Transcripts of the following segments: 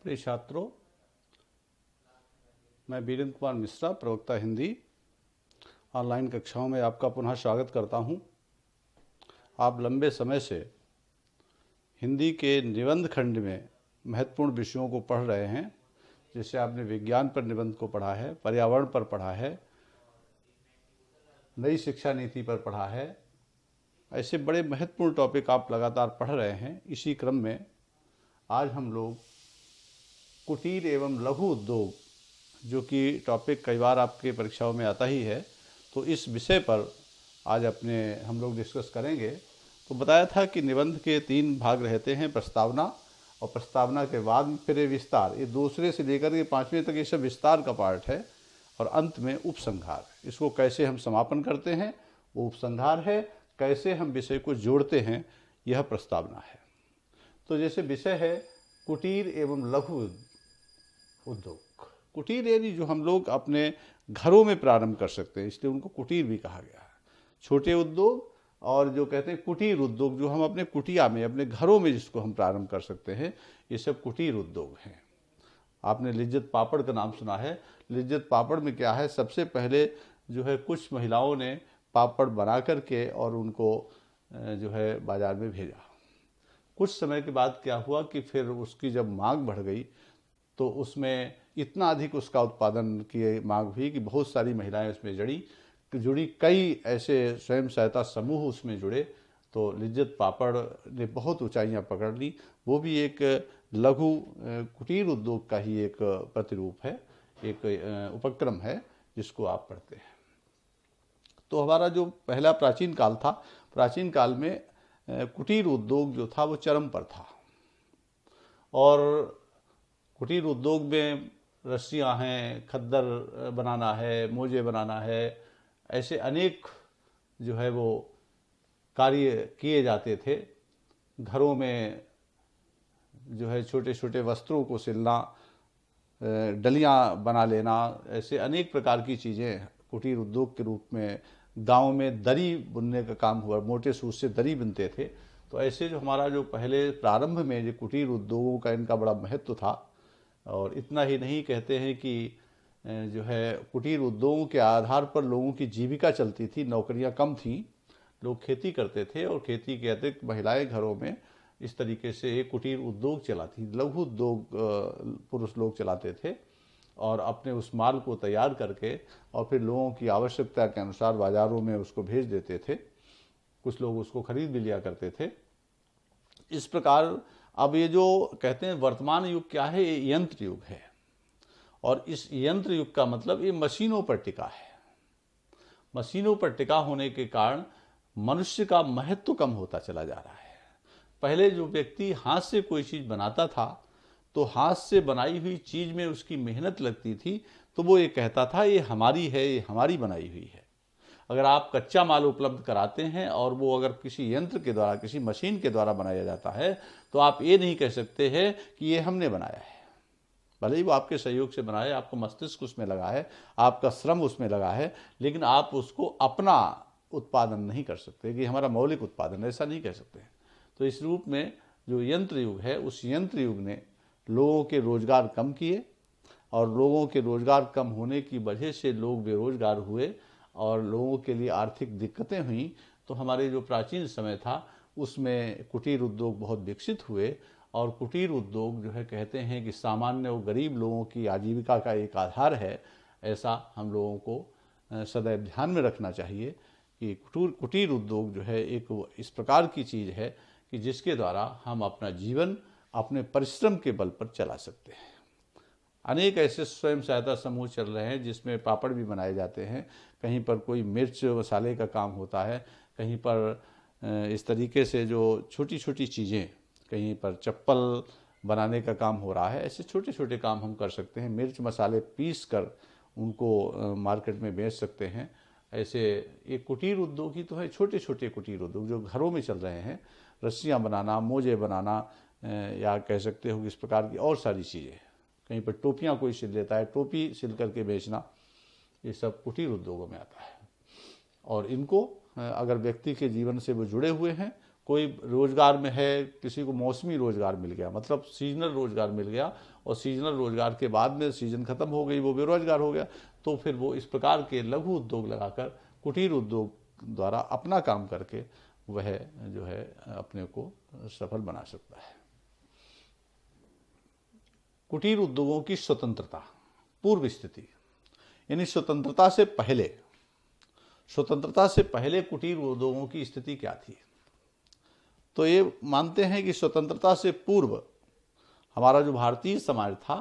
प्रिय छात्रों, मैं वीरेंद्र कुमार मिश्रा, प्रवक्ता हिंदी, ऑनलाइन कक्षाओं में आपका पुनः स्वागत करता हूं। आप लंबे समय से हिंदी के निबंध खंड में महत्वपूर्ण विषयों को पढ़ रहे हैं। जैसे आपने विज्ञान पर निबंध को पढ़ा है, पर्यावरण पर पढ़ा है, नई शिक्षा नीति पर पढ़ा है। ऐसे बड़े महत्वपूर्ण टॉपिक आप लगातार पढ़ रहे हैं। इसी क्रम में आज हम लोग कुटीर एवं लघु उद्योग, जो कि टॉपिक कई बार आपके परीक्षाओं में आता ही है, तो इस विषय पर आज हम लोग डिस्कस करेंगे। तो बताया था कि निबंध के 3 भाग रहते हैं, प्रस्तावना, और प्रस्तावना के बाद फिर विस्तार। ये दूसरे से लेकर के 5वें तक ये सब विस्तार का पार्ट है, और अंत में उपसंहार। इसको कैसे हम समापन करते हैं वो उपसंहार है, कैसे हम विषय को जोड़ते हैं यह प्रस्तावना है। तो जैसे विषय है कुटीर एवं लघु उद्योग। कुटीर यानी जो हम लोग अपने घरों में प्रारंभ कर सकते हैं, इसलिए उनको कुटीर भी कहा गया है। छोटे उद्योग और जो कहते हैं कुटीर उद्योग, जो हम अपने कुटिया में, अपने घरों में जिसको हम प्रारंभ कर सकते हैं, ये सब कुटीर उद्योग हैं। आपने लिज्जत पापड़ का नाम सुना है। लिज्जत पापड़ में क्या है, सबसे पहले जो है कुछ महिलाओं ने पापड़ बना करके और उनको जो है बाजार में भेजा। कुछ समय के बाद क्या हुआ कि फिर उसकी जब मांग बढ़ गई तो उसमें इतना अधिक उसका उत्पादन की मांग हुई कि बहुत सारी महिलाएं उसमें जुड़ी। कई ऐसे स्वयं सहायता समूह उसमें जुड़े, तो लिज्जत पापड़ ने बहुत ऊंचाइयां पकड़ ली। वो भी एक लघु कुटीर उद्योग का ही एक प्रतिरूप है, एक उपक्रम है जिसको आप पढ़ते हैं। तो हमारा जो पहला प्राचीन काल था, प्राचीन काल में कुटीर उद्योग जो था वो चरम पर था। और कुटीर उद्योग में रस्सियाँ हैं, खद्दर बनाना है, मोजे बनाना है, ऐसे अनेक जो है वो कार्य किए जाते थे। घरों में जो है छोटे छोटे वस्त्रों को सिलना, डलियाँ बना लेना, ऐसे अनेक प्रकार की चीज़ें कुटीर उद्योग के रूप में। गांव में दरी बुनने का काम हुआ, मोटे सूत से दरी बुनते थे। तो ऐसे जो हमारा जो पहले प्रारंभ में जो कुटीर उद्योगों का इनका बड़ा महत्व था। और इतना ही नहीं, कहते हैं कि जो है कुटीर उद्योगों के आधार पर लोगों की जीविका चलती थी। नौकरियां कम थीं, लोग खेती करते थे, और खेती के अतिरिक्त महिलाएं घरों में इस तरीके से एक कुटीर उद्योग चलाती। लघु उद्योग पुरुष लोग चलाते थे, और अपने उस माल को तैयार करके और फिर लोगों की आवश्यकता के अनुसार बाज़ारों में उसको भेज देते थे। कुछ लोग उसको खरीद भी लिया करते थे। इस प्रकार अब ये जो कहते हैं वर्तमान युग क्या है, ये यंत्र युग है। और इस यंत्र युग का मतलब ये मशीनों पर टिका है। मशीनों पर टिका होने के कारण मनुष्य का महत्व कम होता चला जा रहा है। पहले जो व्यक्ति हाथ से कोई चीज़ बनाता था, तो हाथ से बनाई हुई चीज़ में उसकी मेहनत लगती थी, तो वो ये कहता था ये हमारी है, ये हमारी बनाई हुई है। अगर आप कच्चा माल उपलब्ध कराते हैं और वो अगर किसी यंत्र के द्वारा, किसी मशीन के द्वारा बनाया जाता है, तो आप ये नहीं कह सकते हैं कि ये हमने बनाया है। भले ही वो आपके सहयोग से बना है, आपका मस्तिष्क उसमें लगा है, आपका श्रम उसमें लगा है, लेकिन आप उसको अपना उत्पादन नहीं कर सकते कि हमारा मौलिक उत्पादन, ऐसा नहीं कह सकते। तो इस रूप में जो यंत्र युग है, उस यंत्र युग ने लोगों के रोजगार कम किए, और लोगों के रोजगार कम होने की वजह से लोग बेरोजगार हुए और लोगों के लिए आर्थिक दिक्कतें हुई। तो हमारे जो प्राचीन समय था उसमें कुटीर उद्योग बहुत विकसित हुए। और कुटीर उद्योग जो है, कहते हैं कि सामान्य और गरीब लोगों की आजीविका का एक आधार है। ऐसा हम लोगों को सदैव ध्यान में रखना चाहिए कि कुटीर उद्योग जो है एक इस प्रकार की चीज़ है कि जिसके द्वारा हम अपना जीवन अपने परिश्रम के बल पर चला सकते हैं। अनेक ऐसे स्वयं सहायता समूह चल रहे हैं जिसमें पापड़ भी बनाए जाते हैं। कहीं पर कोई मिर्च मसाले का काम होता है, कहीं पर इस तरीके से जो छोटी छोटी चीज़ें, कहीं पर चप्पल बनाने का काम हो रहा है। ऐसे छोटे छोटे काम हम कर सकते हैं। मिर्च मसाले पीस कर उनको मार्केट में बेच सकते हैं। ऐसे एक कुटीर उद्योग ही तो है, छोटे छोटे कुटीर उद्योग जो घरों में चल रहे हैं। रस्सियाँ बनाना, मोजे बनाना, या कह सकते हो कि इस प्रकार की और सारी चीज़ें। कहीं पर टोपियाँ कोई सिल लेता है, टोपी सिल करके बेचना, ये सब कुटीर उद्योगों में आता है। और इनको अगर व्यक्ति के जीवन से वो जुड़े हुए हैं कोई रोजगार में है, किसी को मौसमी रोजगार मिल गया, मतलब सीजनल रोजगार मिल गया, और सीजनल रोजगार के बाद में सीजन खत्म हो गई, वो बेरोजगार हो गया, तो फिर वो इस प्रकार के लघु उद्योग लगाकर, कुटीर उद्योग द्वारा अपना काम करके वह जो है अपने को सफल बना सकता है। कुटीर उद्योगों की स्वतंत्रता, पूर्व स्थिति, यानी स्वतंत्रता से पहले कुटीर उद्योगों की स्थिति क्या थी। तो ये मानते हैं कि स्वतंत्रता से पूर्व हमारा जो भारतीय समाज था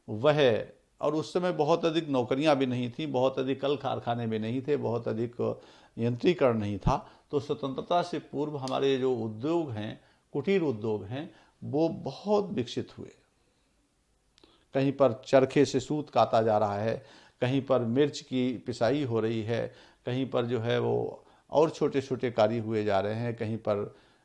वह, और उस समय बहुत अधिक नौकरियां भी नहीं थी, बहुत अधिक कल कारखाने भी नहीं थे, बहुत अधिक यंत्रीकरण नहीं था, तो स्वतंत्रता से पूर्व हमारे जो उद्योग हैं, कुटीर उद्योग हैं, वो बहुत विकसित हुए। कहीं पर चरखे से सूत काता जा रहा है, कहीं पर मिर्च की पिसाई हो रही है, कहीं पर जो है वो और छोटे छोटे कार्य हुए जा रहे हैं, कहीं पर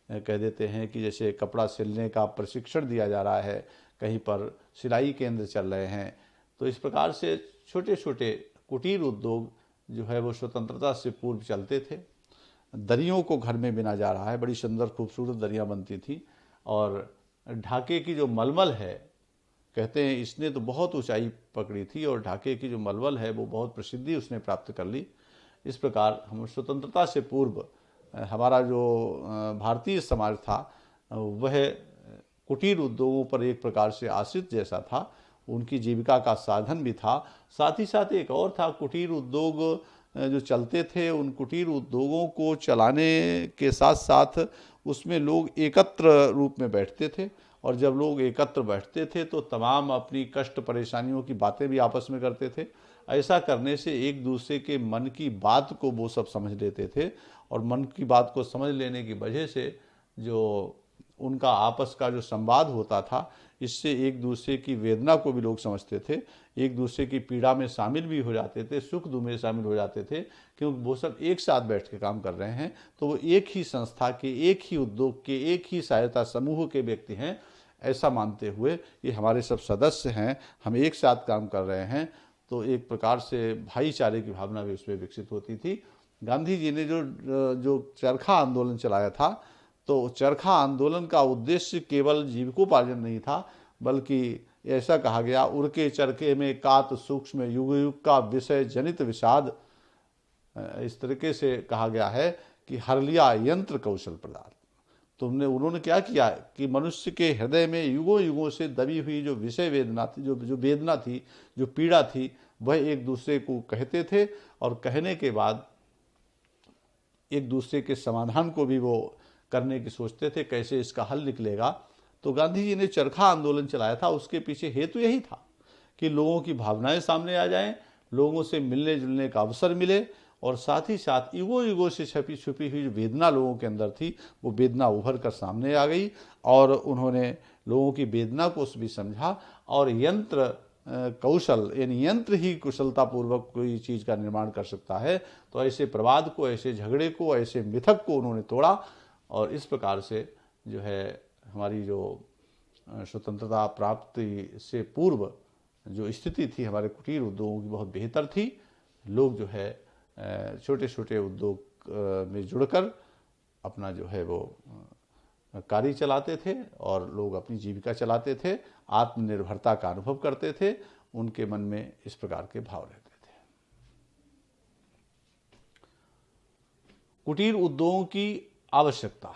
कह देते हैं कि जैसे कपड़ा सिलने का प्रशिक्षण दिया जा रहा है, कहीं पर सिलाई केंद्र चल रहे हैं। तो इस प्रकार से छोटे छोटे कुटीर उद्योग जो है वो स्वतंत्रता से पूर्व चलते थे। दरियों को घर में बिना जा रहा है, बड़ी सुंदर खूबसूरत दरियाँ बनती थी, और ढाके की जो मलमल है, कहते हैं इसने तो बहुत ऊंचाई पकड़ी थी, और ढाके की जो मलमल है वो बहुत प्रसिद्धि उसने प्राप्त कर ली। इस प्रकार हम स्वतंत्रता से पूर्व हमारा जो भारतीय समाज था वह कुटीर उद्योगों पर एक प्रकार से आश्रित जैसा था, उनकी जीविका का साधन भी था। साथ ही साथ एक और था, कुटीर उद्योग जो चलते थे, उन कुटीर उद्योगों को चलाने के साथ साथ उसमें लोग एकत्र रूप में बैठते थे, और जब लोग एकत्र बैठते थे तो तमाम अपनी कष्ट परेशानियों की बातें भी आपस में करते थे। ऐसा करने से एक दूसरे के मन की बात को वो सब समझ लेते थे, और मन की बात को समझ लेने की वजह से जो उनका आपस का जो संवाद होता था, इससे एक दूसरे की वेदना को भी लोग समझते थे, एक दूसरे की पीड़ा में शामिल भी हो जाते थे, सुख दुख में शामिल हो जाते थे, क्योंकि वो सब एक साथ बैठ के काम कर रहे हैं, तो वो एक ही संस्था के, एक ही उद्योग के, एक ही सहायता समूह के व्यक्ति हैं, ऐसा मानते हुए ये हमारे सब सदस्य हैं, हम एक साथ काम कर रहे हैं, तो एक प्रकार से भाईचारे की भावना भी उसमें विकसित होती थी। गांधी जी ने जो चरखा आंदोलन चलाया था, तो चरखा आंदोलन का उद्देश्य केवल जीविकोपार्जन नहीं था, बल्कि ऐसा कहा गया, उड़के चरखे में कात सूक्ष्म युग युग का विषय जनित विषाद, इस तरीके से कहा गया है कि हर लिया यंत्र कौशल प्रदान। उन्होंने क्या किया कि मनुष्य के हृदय में युगों युगों से दबी हुई जो विषय वेदना थी, जो वेदना थी, जो पीड़ा थी, वह एक दूसरे को कहते थे, और कहने के बाद एक दूसरे के समाधान को भी वो करने की सोचते थे, कैसे इसका हल निकलेगा। तो गांधी जी ने चरखा आंदोलन चलाया था, उसके पीछे हेतु यही था कि लोगों की भावनाएं सामने आ जाएं, लोगों से मिलने जुलने का अवसर मिले, और साथ ही साथ युगों युगों से छपी छुपी हुई जो वेदना लोगों के अंदर थी, वो वेदना उभर कर सामने आ गई, और उन्होंने लोगों की वेदना को भी समझा, और यंत्र कौशल, यानी यंत्र ही कुशलतापूर्वक कोई चीज़ का निर्माण कर सकता है, तो ऐसे प्रवाद को, ऐसे झगड़े को, ऐसे मिथक को उन्होंने तोड़ा, और इस प्रकार से जो है हमारी जो स्वतंत्रता प्राप्ति से पूर्व जो स्थिति थी हमारे कुटीर उद्योगों की, बहुत बेहतर थी। लोग जो है छोटे छोटे उद्योग में जुड़कर अपना जो है वो कार्य चलाते थे, और लोग अपनी जीविका चलाते थे, आत्मनिर्भरता का अनुभव करते थे, उनके मन में इस प्रकार के भाव रहते थे। कुटीर उद्योगों की आवश्यकता,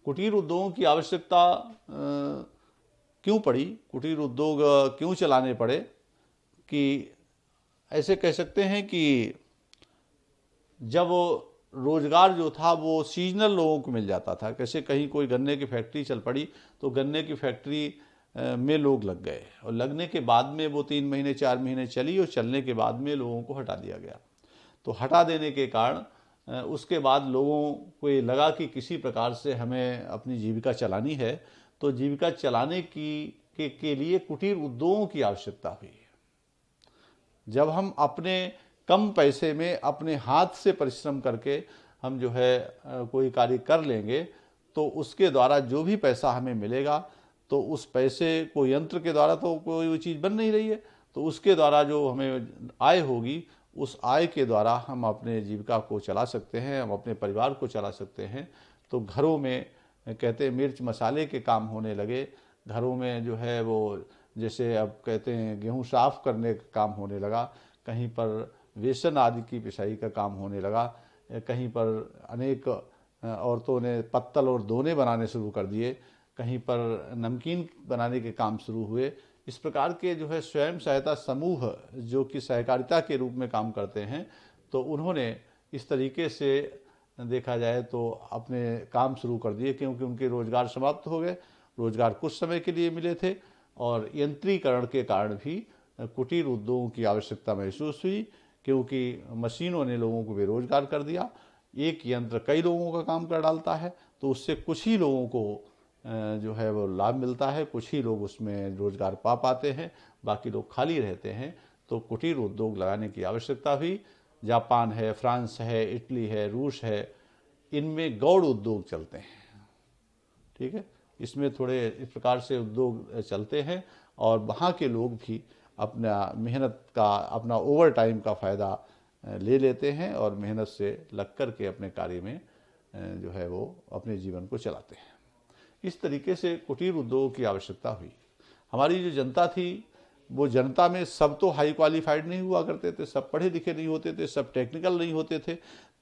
कुटीर उद्योगों की आवश्यकता क्यों पड़ी, कुटीर उद्योग क्यों चलाने पड़े, कि ऐसे कह सकते हैं कि जब रोजगार जो था वो सीजनल लोगों को मिल जाता था, कैसे कहीं कोई गन्ने की फैक्ट्री चल पड़ी, तो गन्ने की फैक्ट्री में लोग लग गए, और लगने के बाद में वो 3 महीने 4 महीने चली, और चलने के बाद में लोगों को हटा दिया गया। तो हटा देने के कारण उसके बाद लोगों को ये लगा कि किसी प्रकार से हमें अपनी जीविका चलानी है, तो जीविका चलाने के लिए कुटीर उद्योगों की आवश्यकता हुई। जब हम अपने कम पैसे में अपने हाथ से परिश्रम करके हम जो है कोई कार्य कर लेंगे, तो उसके द्वारा जो भी पैसा हमें मिलेगा, तो उस पैसे को यंत्र के द्वारा तो कोई चीज़ बन नहीं रही है, तो उसके द्वारा जो हमें आय होगी उस आय के द्वारा हम अपने जीविका को चला सकते हैं, हम अपने परिवार को चला सकते हैं। तो घरों में कहते हैं मिर्च मसाले के काम होने लगे, घरों में जो है वो जैसे अब कहते हैं गेहूं साफ करने का काम होने लगा, कहीं पर बेसन आदि की पिसाई का काम होने लगा, कहीं पर अनेक औरतों ने पत्तल और दोने बनाने शुरू कर दिए, कहीं पर नमकीन बनाने के काम शुरू हुए। इस प्रकार के जो है स्वयं सहायता समूह जो कि सहकारिता के रूप में काम करते हैं, तो उन्होंने इस तरीके से देखा जाए तो अपने काम शुरू कर दिए, क्योंकि उनके रोजगार समाप्त हो गए, रोजगार कुछ समय के लिए मिले थे और यंत्रीकरण के कारण भी कुटीर उद्योगों की आवश्यकता महसूस हुई, क्योंकि मशीनों ने लोगों को बेरोजगार कर दिया। एक यंत्र कई लोगों का काम कर डालता है, तो उससे कुछ ही लोगों को जो है वो लाभ मिलता है, कुछ ही लोग उसमें रोजगार पा पाते हैं, बाकी लोग खाली रहते हैं। तो कुटीर उद्योग लगाने की आवश्यकता हुई। जापान है, फ्रांस है, इटली है, रूस है, इनमें गौड़ उद्योग चलते हैं, ठीक है, इसमें थोड़े इस प्रकार से उद्योग चलते हैं और वहाँ के लोग भी अपना मेहनत का, अपना ओवर टाइम का फ़ायदा ले लेते हैं और मेहनत से लग कर के अपने कार्य में जो है वो अपने जीवन को चलाते हैं। इस तरीके से कुटीर उद्योग की आवश्यकता हुई। हमारी जो जनता थी, वो जनता में सब तो हाई क्वालिफाइड नहीं हुआ करते थे, सब पढ़े लिखे नहीं होते थे, सब टेक्निकल नहीं होते थे,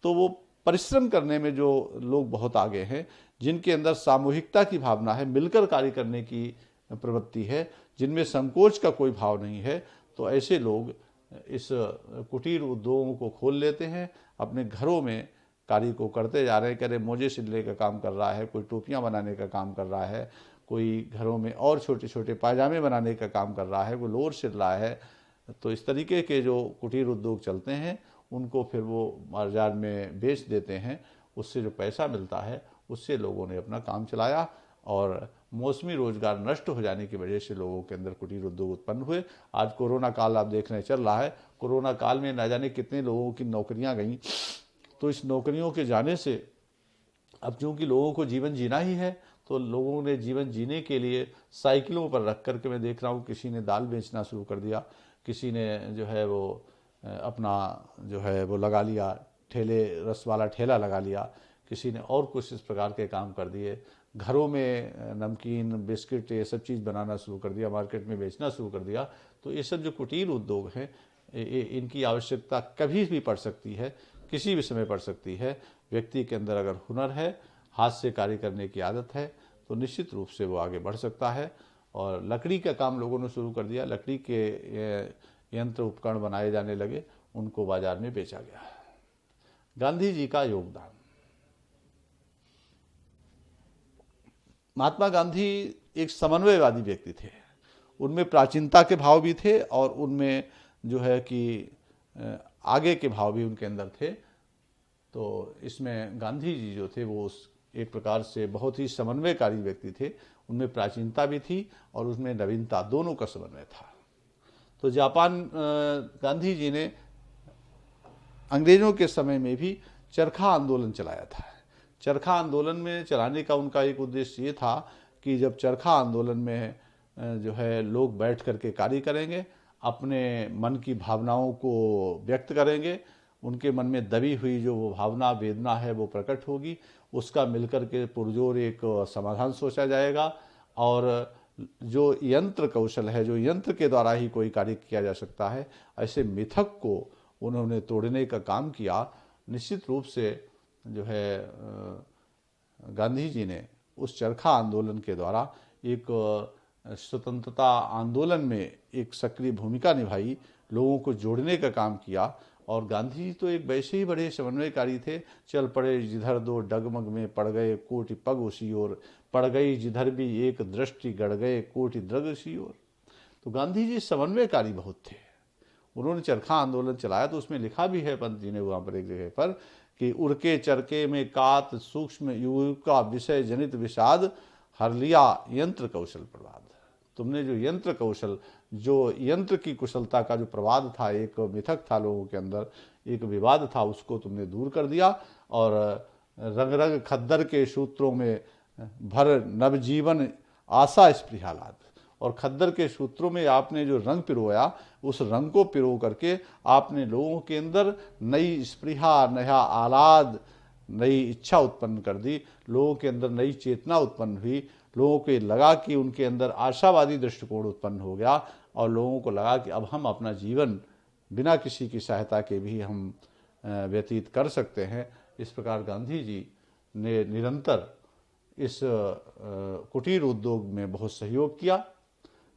तो वो परिश्रम करने में जो लोग बहुत आगे हैं, जिनके अंदर सामूहिकता की भावना है, मिलकर कार्य करने की प्रवृत्ति है, जिनमें संकोच का कोई भाव नहीं है, तो ऐसे लोग इस कुटीर उद्योगों को खोल लेते हैं, अपने घरों में कार्य को करते जा रहे हैं। कह रहे मोजे सिलने का काम कर रहा है, कोई टोपियां बनाने का काम कर रहा है, कोई घरों में और छोटे छोटे पायजामे बनाने का काम कर रहा है, कोई लोअर सिल रहा है। तो इस तरीके के जो कुटीर उद्योग चलते हैं, उनको फिर वो बाजार में बेच देते हैं, उससे जो पैसा मिलता है उससे लोगों ने अपना काम चलाया और मौसमी रोजगार नष्ट हो जाने की वजह से लोगों के अंदर कुटीर उद्योग उत्पन्न हुए। आज कोरोना काल आप देख रहे हैं चल रहा है, कोरोना काल में न जाने कितने लोगों की नौकरियां गईं। तो इस नौकरियों के जाने से अब चूँकि लोगों को जीवन जीना ही है, तो लोगों ने जीवन जीने के लिए साइकिलों पर रख कर के, मैं देख रहा हूँ किसी ने दाल बेचना शुरू कर दिया, किसी ने जो है वो अपना जो है वो लगा लिया, ठेले रस वाला ठेला लगा लिया, किसी ने और कुछ इस प्रकार के काम कर दिए। घरों में नमकीन बिस्किट ये सब चीज़ बनाना शुरू कर दिया, मार्केट में बेचना शुरू कर दिया। तो ये सब जो कुटीर उद्योग हैं, इनकी आवश्यकता कभी भी पड़ सकती है, किसी भी समय पड़ सकती है। व्यक्ति के अंदर अगर हुनर है, हाथ से कार्य करने की आदत है, तो निश्चित रूप से वो आगे बढ़ सकता है। और लकड़ी का काम लोगों ने शुरू कर दिया, लकड़ी के यंत्र उपकरण बनाए जाने लगे, उनको बाजार में बेचा गया। गांधी जी का योगदान। महात्मा गांधी एक समन्वयवादी व्यक्ति थे, उनमें प्राचीनता के भाव भी थे और उनमें जो है कि आगे के भाव भी उनके अंदर थे। तो इसमें गांधी जी जो थे वो एक प्रकार से बहुत ही समन्वयकारी व्यक्ति थे, उनमें प्राचीनता भी थी और उसमें नवीनता, दोनों का समन्वय था। तो जापान गांधी जी ने अंग्रेजों के समय में भी चरखा आंदोलन चलाया था। चरखा आंदोलन में चलाने का उनका एक उद्देश्य ये था कि जब चरखा आंदोलन में जो है लोग बैठ करके कार्य करेंगे, अपने मन की भावनाओं को व्यक्त करेंगे, उनके मन में दबी हुई जो वो भावना वेदना है वो प्रकट होगी, उसका मिलकर के पुरजोर एक समाधान सोचा जाएगा। और जो यंत्र कौशल है, जो यंत्र के द्वारा ही कोई कार्य किया जा सकता है, ऐसे मिथक को उन्होंने तोड़ने का काम किया। निश्चित रूप से जो है गांधी जी ने उस चरखा आंदोलन के द्वारा एक स्वतंत्रता आंदोलन में एक सक्रिय भूमिका निभाई, लोगों को जोड़ने का काम किया। और गांधी जी तो एक वैसे ही बड़े समन्वयकारी थे। चल पड़े जिधर दो डगमग में पड़ गए कोटि पग उसी ओर, पड़ गई जिधर भी एक दृष्टि गड़ गए कोटि द्रग उसी ओर। तो गांधी जी समन्वयकारी बहुत थे। उन्होंने चरखा आंदोलन चलाया, तो उसमें लिखा भी है पंत जी ने वहाँ पर एक जगह पर कि उड़के चरखे में कात सूक्ष्म युग का विषय जनित विषाद, हर लिया यंत्र कौशल प्रवाद। तुमने जो यंत्र कौशल, जो यंत्र की कुशलता का जो प्रवाद था, एक मिथक था लोगों के अंदर, एक विवाद था, उसको तुमने दूर कर दिया और रंग रंग खद्दर के सूत्रों में भर नवजीवन आशा स्पृहालाद, और खद्दर के सूत्रों में आपने जो रंग पिरोया, उस रंग को पिरो करके आपने लोगों के अंदर नई स्पृहा, नया आह्लाद, नई इच्छा उत्पन्न कर दी। लोगों के अंदर नई चेतना उत्पन्न हुई। लोगों को लगा कि उनके अंदर आशावादी दृष्टिकोण उत्पन्न हो गया और लोगों को लगा कि अब हम अपना जीवन बिना किसी की सहायता के भी हम व्यतीत कर सकते हैं। इस प्रकार गांधी जी ने निरंतर इस कुटीर उद्योग में बहुत सहयोग किया।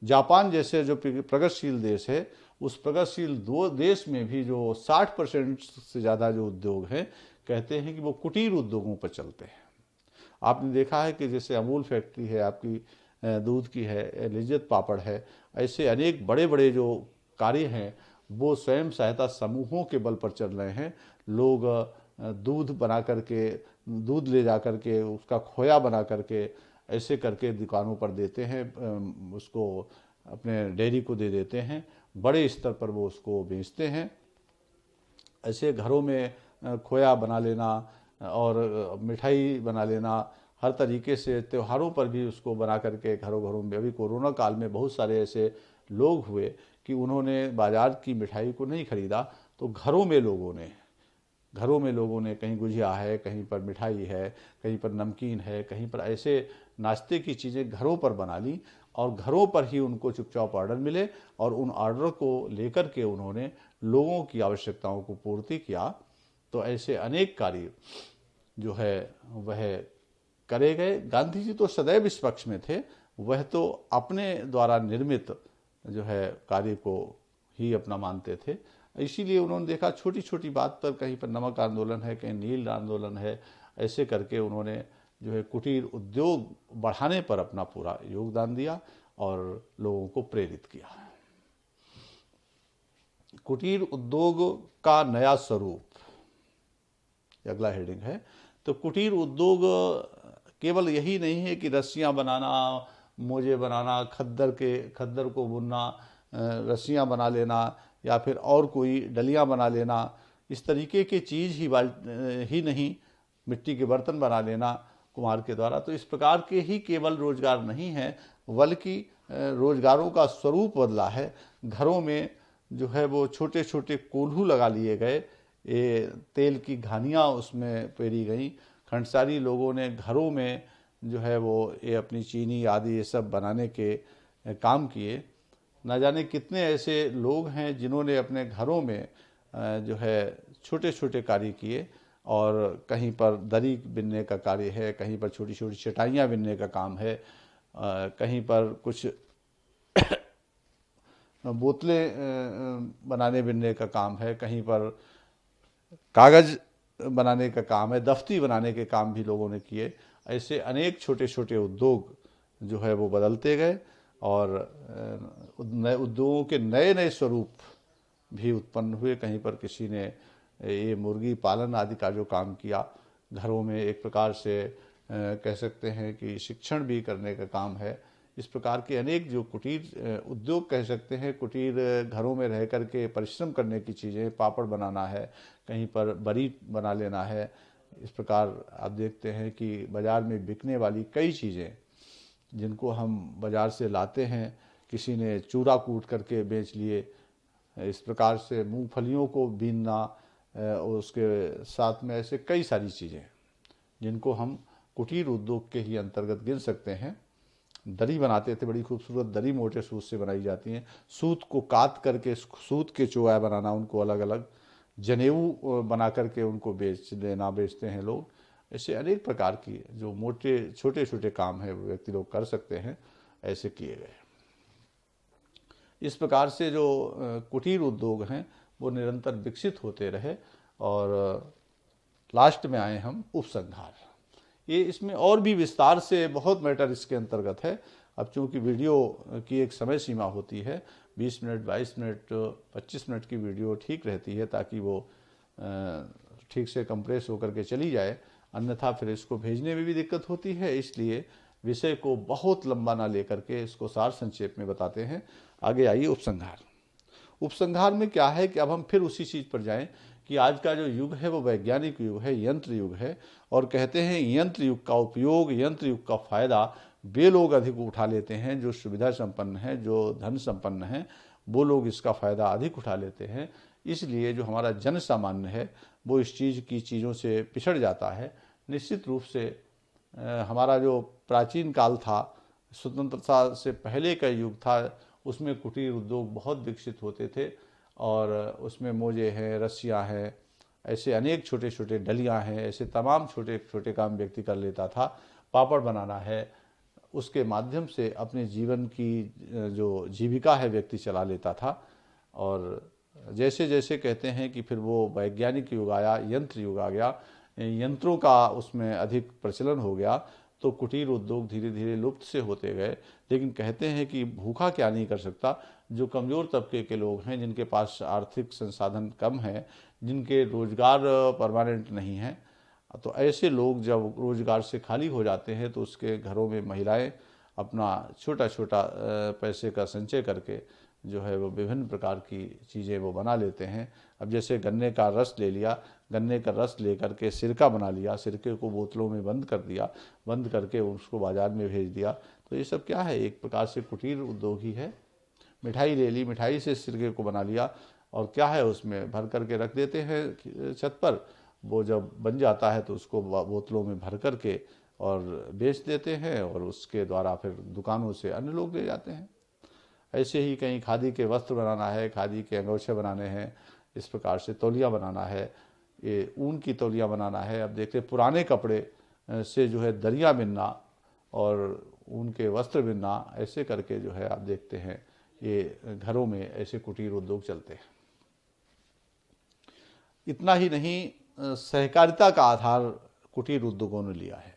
जापान जैसे जो प्रगतिशील देश है, उस प्रगतिशील देश में भी जो 60% से ज़्यादा जो उद्योग हैं, कहते हैं कि वो कुटीर उद्योगों पर चलते हैं। आपने देखा है कि जैसे अमूल फैक्ट्री है, आपकी दूध की है, लिज्जत पापड़ है, ऐसे अनेक बड़े बड़े जो कार्य हैं वो स्वयं सहायता समूहों के बल पर चल रहे हैं। लोग दूध बना करके, दूध ले जा करके उसका खोया बना करके ऐसे करके दुकानों पर देते हैं, उसको अपने डेयरी को दे देते हैं, बड़े स्तर पर वो उसको बेचते हैं। ऐसे घरों में खोया बना लेना और मिठाई बना लेना, हर तरीके से त्योहारों पर भी उसको बना करके घरों घरों में। अभी कोरोना काल में बहुत सारे ऐसे लोग हुए कि उन्होंने बाजार की मिठाई को नहीं खरीदा, तो घरों में लोगों ने कहीं गुजिया है, कहीं पर मिठाई है, कहीं पर नमकीन है, कहीं पर ऐसे नाश्ते की चीज़ें घरों पर बना ली और घरों पर ही उनको चुपचाप ऑर्डर मिले और उन ऑर्डर को लेकर के उन्होंने लोगों की आवश्यकताओं को पूर्ति किया। तो ऐसे अनेक कार्य जो है वह करे गए। गांधी जी तो सदैव इस पक्ष में थे, वह तो अपने द्वारा निर्मित जो है कार्य को ही अपना मानते थे। इसीलिए उन्होंने देखा छोटी छोटी बात पर, कहीं पर नमक आंदोलन है, कहीं नील आंदोलन है, ऐसे करके उन्होंने जो है कुटीर उद्योग बढ़ाने पर अपना पूरा योगदान दिया और लोगों को प्रेरित किया। कुटीर उद्योग का नया स्वरूप, अगला हेडिंग है। तो कुटीर उद्योग केवल यही नहीं है कि रस्सियां बनाना, मोजे बनाना, खद्दर को बुनना, रस्सियां बना लेना या फिर और कोई डलियां बना लेना, इस तरीके की चीज़ ही नहीं, मिट्टी के बर्तन बना लेना कुम्हार के द्वारा। तो इस प्रकार के ही केवल रोजगार नहीं है, बल्कि रोजगारों का स्वरूप बदला है। घरों में जो है वो छोटे छोटे कोल्हू लगा लिए गए, ये तेल की घानियाँ उसमें पेरी गई। खंडसारी लोगों ने घरों में जो है वो ये अपनी चीनी आदि ये सब बनाने के काम किए। न जाने कितने ऐसे लोग हैं जिन्होंने अपने घरों में जो है छोटे छोटे कार्य किए, और कहीं पर दरी बिनने का कार्य है, कहीं पर छोटी छोटी चटाइयाँ बिनने का काम है, कहीं पर कुछ बोतलें बनाने बिनने का काम है, कहीं पर कागज़ बनाने का काम है, दफ्ती बनाने के काम भी लोगों ने किए। ऐसे अनेक छोटे छोटे उद्योग जो है वो बदलते गए और नए उद्योगों के नए नए स्वरूप भी उत्पन्न हुए। कहीं पर किसी ने ये मुर्गी पालन आदि का जो काम किया, घरों में एक प्रकार से कह सकते हैं कि शिक्षण भी करने का काम है। इस प्रकार के अनेक जो कुटीर उद्योग कह सकते हैं, कुटीर घरों में रह कर के परिश्रम करने की चीज़ें, पापड़ बनाना है, कहीं पर बरी बना लेना है। इस प्रकार आप देखते हैं कि बाज़ार में बिकने वाली कई चीज़ें जिनको हम बाज़ार से लाते हैं, किसी ने चूरा कूट करके बेच लिए। इस प्रकार से मूंगफलियों को बीनना, उसके साथ में ऐसे कई सारी चीज़ें जिनको हम कुटीर उद्योग के ही अंतर्गत गिन सकते हैं। दरी बनाते थे, बड़ी खूबसूरत दरी मोटे सूत से बनाई जाती हैं। सूत को काट करके सूत के चोया बनाना, उनको अलग अलग जनेऊ बना करके उनको बेचते हैं लोग। ऐसे अनेक प्रकार की जो मोटे छोटे छोटे काम हैं वो व्यक्ति लोग कर सकते हैं, ऐसे किए गए। इस प्रकार से जो कुटीर उद्योग हैं वो निरंतर विकसित होते रहे और लास्ट में आए हम उपसंहार। ये इसमें और भी विस्तार से बहुत मैटर इसके अंतर्गत है। अब चूँकि वीडियो की एक समय सीमा होती है, 20 मिनट, 22 मिनट, 25 मिनट की वीडियो ठीक रहती है ताकि वो ठीक से कंप्रेस होकर के चली जाए, अन्यथा फिर इसको भेजने में भी दिक्कत होती है। इसलिए विषय को बहुत लंबा ना लेकर के इसको सार संक्षेप में बताते हैं। आगे आइए उपसंहार। उपसंहार में क्या है कि अब हम फिर उसी चीज़ पर जाएं कि आज का जो युग है वो वैज्ञानिक युग है, यंत्र युग है, और कहते हैं यंत्र युग का उपयोग, यंत्र युग का फायदा वे लोग अधिक उठा लेते हैं, जो सुविधा संपन्न हैं, जो धन संपन्न हैं, वो लोग इसका फ़ायदा अधिक उठा लेते हैं। इसलिए जो हमारा जन सामान्य है वो इस चीज़ों से पिछड़ जाता है। निश्चित रूप से हमारा जो प्राचीन काल था, स्वतंत्रता से पहले का युग था, उसमें कुटीर उद्योग बहुत विकसित होते थे और उसमें मोजे हैं, रस्सियाँ हैं, ऐसे अनेक छोटे छोटे डलियाँ हैं, ऐसे तमाम छोटे छोटे काम व्यक्ति कर लेता था। पापड़ बनाना है, उसके माध्यम से अपने जीवन की जो जीविका है व्यक्ति चला लेता था। और जैसे जैसे कहते हैं कि फिर वो वैज्ञानिक युग आया, यंत्र युग आ गया, यंत्रों का उसमें अधिक प्रचलन हो गया, तो कुटीर उद्योग धीरे धीरे लुप्त से होते गए। लेकिन कहते हैं कि भूखा क्या नहीं कर सकता। जो कमज़ोर तबके के लोग हैं, जिनके पास आर्थिक संसाधन कम है, जिनके रोजगार परमानेंट नहीं है, तो ऐसे लोग जब रोजगार से खाली हो जाते हैं तो उसके घरों में महिलाएं अपना छोटा छोटा पैसे का संचय करके जो है वो विभिन्न प्रकार की चीज़ें वो बना लेते हैं। अब जैसे गन्ने का रस ले लिया, गन्ने का रस लेकर के सिरका बना लिया, सिरके को बोतलों में बंद कर दिया, बंद करके उसको बाज़ार में भेज दिया। तो ये सब क्या है, एक प्रकार से कुटीर उद्योग ही है। मिठाई ले ली, मिठाई से सिरके को बना लिया और क्या है उसमें भर करके रख देते हैं छत पर। वो जब बन जाता है तो उसको बोतलों में भर करके और बेच देते हैं और उसके द्वारा फिर दुकानों से अन्य लोग ले जाते हैं। ऐसे ही कहीं खादी के वस्त्र बनाना है, खादी के अंगोछे बनाने हैं, इस प्रकार से तौलिया बनाना है, ये ऊन की तौलिया बनाना है। अब देखते पुराने कपड़े से जो है दरिया बिनना और ऊन के वस्त्र बिनना, ऐसे करके जो है आप देखते हैं ये घरों में ऐसे कुटीर उद्योग चलते हैं। इतना ही नहीं, सहकारिता का आधार कुटीर उद्योगों ने लिया है।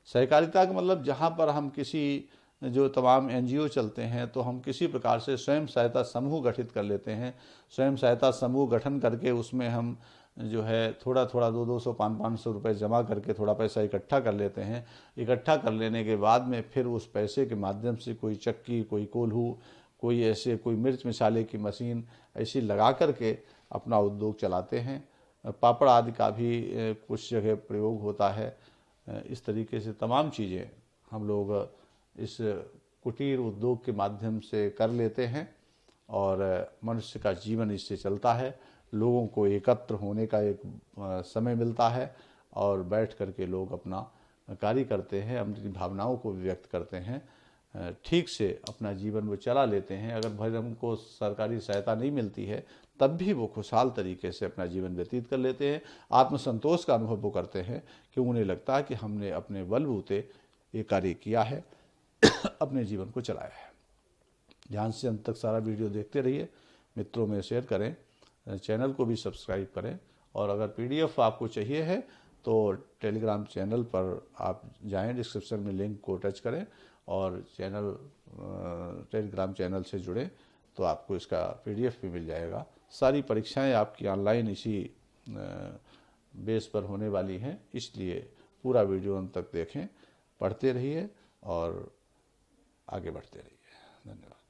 सहकारिता का मतलब जहाँ पर हम किसी, जो तमाम एनजीओ चलते हैं, तो हम किसी प्रकार से स्वयं सहायता समूह गठित कर लेते हैं। स्वयं सहायता समूह गठन करके उसमें हम जो है थोड़ा थोड़ा 200-200, 500-500 रुपये जमा करके थोड़ा पैसा इकट्ठा कर लेते हैं। इकट्ठा कर लेने के बाद में फिर उस पैसे के माध्यम से कोई चक्की, कोई कोल्हू, कोई ऐसे कोई मिर्च मसाले की मशीन ऐसी लगा करके अपना उद्योग चलाते हैं। पापड़ आदि का भी कुछ जगह प्रयोग होता है। इस तरीके से तमाम चीज़ें हम लोग इस कुटीर उद्योग के माध्यम से कर लेते हैं और मनुष्य का जीवन इससे चलता है। लोगों को एकत्र होने का एक समय मिलता है और बैठ कर के लोग अपना कार्य करते हैं, अपनी भावनाओं को व्यक्त करते हैं, ठीक से अपना जीवन वो चला लेते हैं। अगर भाई हमको सरकारी सहायता नहीं मिलती है तब भी वो खुशहाल तरीके से अपना जीवन व्यतीत कर लेते हैं। आत्मसंतोष का अनुभव वो करते हैं कि उन्हें लगता है कि हमने अपने बलबूते ये कार्य किया है, अपने जीवन को चलाया है। ध्यान से अंत तक सारा वीडियो देखते रहिए, मित्रों में शेयर करें, चैनल को भी सब्सक्राइब करें। और अगर पीडीएफ आपको चाहिए है तो टेलीग्राम चैनल पर आप जाएं, डिस्क्रिप्शन में लिंक को टच करें और टेलीग्राम चैनल से जुड़ें तो आपको इसका पीडीएफ भी मिल जाएगा। सारी परीक्षाएं आपकी ऑनलाइन इसी बेस पर होने वाली हैं, इसलिए पूरा वीडियो अंत तक देखें, पढ़ते रहिए और आगे बढ़ते रहिए। धन्यवाद।